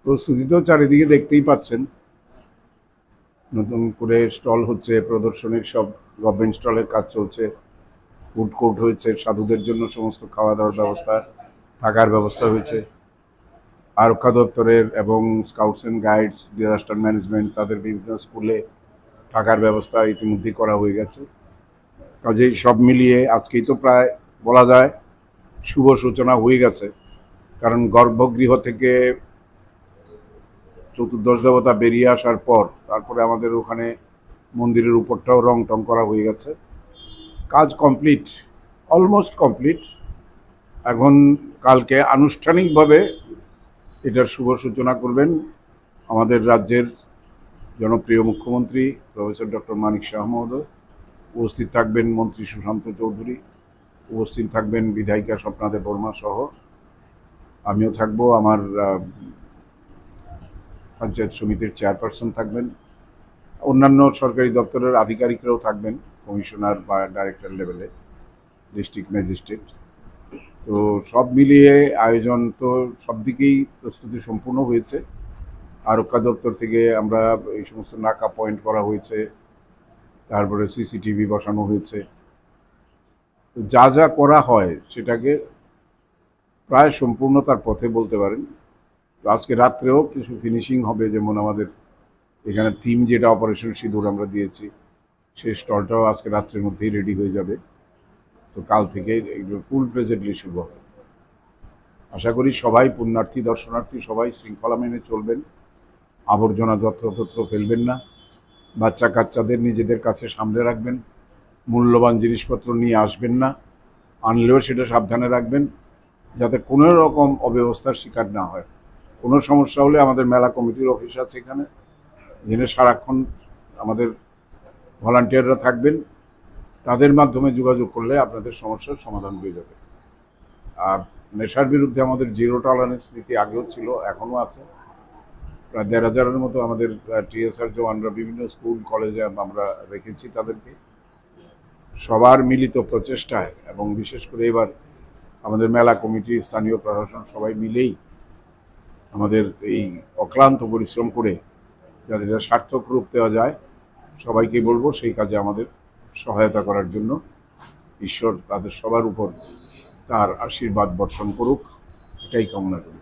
প্রস্তুতি তো চারিদিকে দেখতেই পাচ্ছেন। নতুন করে স্টল হচ্ছে, প্রদর্শনীর সব গভর্নমেন্ট স্টলের কাজ চলছে, ফুড কোর্ট হয়েছে, সাধুদের জন্য সমস্ত খাওয়া দাওয়ার ব্যবস্থা, থাকার ব্যবস্থা হয়েছে। আরক্ষা দপ্তরের এবং scouts and guides, disaster management, তাদের বিভিন্ন স্কুলে থাকার ব্যবস্থা ইতিমধ্যেই করা হয়ে গেছে। কাজেই সব মিলিয়ে আজকেই তো প্রায় বলা যায় শুভ সূচনা হয়ে গেছে। কারণ গর্ভগৃহ থেকে চতুর্দশ দেবতা বেরিয়ে আসার পর তারপরে আমাদের ওখানে মন্দিরের উপরটাও রং টং করা হয়ে গেছে। কাজ কমপ্লিট, অলমোস্ট কমপ্লিট। এখন কালকে আনুষ্ঠানিকভাবে এটার শুভ সূচনা করবেন আমাদের রাজ্যের জনপ্রিয় মুখ্যমন্ত্রী প্রফেসর ডক্টর মানিক শাহ মহোদয়। উপস্থিত থাকবেন মন্ত্রী সুশান্ত চৌধুরী, উপস্থিত থাকবেন বিধায়িকা স্বপ্নাদে বর্মা সহ আমিও থাকবো, আমার পঞ্চায়েত সমিতির চেয়ারপারসন থাকবেন, অন্যান্য সরকারি দপ্তরের আধিকারিকরাও থাকবেন, কমিশনার বা ডাইরেক্টর লেভেলে, ডিস্ট্রিক্ট ম্যাজিস্ট্রেট। তো সব মিলিয়ে আয়োজন তো সব দিকেই প্রস্তুতি সম্পূর্ণ হয়েছে। আরক্ষা দপ্তর থেকে আমরা এই সমস্ত নাকা পয়েন্ট করা হয়েছে, তারপরে সিসিটিভি বসানো হয়েছে। তো যা যা করা হয় সেটাকে প্রায় সম্পূর্ণতার পথে বলতে পারেন। তো আজকে রাত্রেও কিছু ফিনিশিং হবে, যেমন আমাদের এখানে থিম যেটা অপারেশন সিঁদুর আমরা দিয়েছি, সেই স্টলটাও আজকে রাত্রের মধ্যেই রেডি হয়ে যাবে। তো কাল থেকে এগুলো ফুল প্রেজেন্টলি শুরু হবে। আশা করি সবাই পুণ্যার্থী দর্শনার্থী সবাই শৃঙ্খলা মেনে চলবেন, আবর্জনা যত্রতত্র ফেলবেন না, বাচ্চা কাচ্চাদের নিজেদের কাছে সামলে রাখবেন, মূল্যবান জিনিসপত্র নিয়ে আসবেন না, আনলেও সেটা সাবধানে রাখবেন যাতে কোনো রকম অব্যবস্থার শিকার না হয়। কোনো সমস্যা হলে আমাদের মেলা কমিটির অফিস আছে এখানে, যেখানে সারাক্ষণ আমাদের ভলান্টিয়াররা থাকবেন, তাদের মাধ্যমে যোগাযোগ করলে আপনাদের সমস্যার সমাধান হয়ে যাবে। আর নেশার বিরুদ্ধে আমাদের জিরো টলারেন্স নীতি আগেও ছিল, এখনও আছে। প্রায় ১,৫০০-এর মতো আমাদের টিএসআর জওয়ানরা বিভিন্ন স্কুল কলেজে আমরা রেখেছি তাদেরকে। সবার মিলিত প্রচেষ্টায় এবং বিশেষ করে এবার আমাদের মেলা কমিটি, স্থানীয় প্রশাসন সবাই মিলেই আমাদের এই অক্লান্ত পরিশ্রম করে যাতে এটা সার্থক রূপ দেওয়া যায়, সবাইকে বলবো সেই কাজে আমাদের সহায়তা করার জন্য। ঈশ্বর তাদের সবার উপর তার আশীর্বাদ বর্ষণ করুক, এটাই কামনা করি।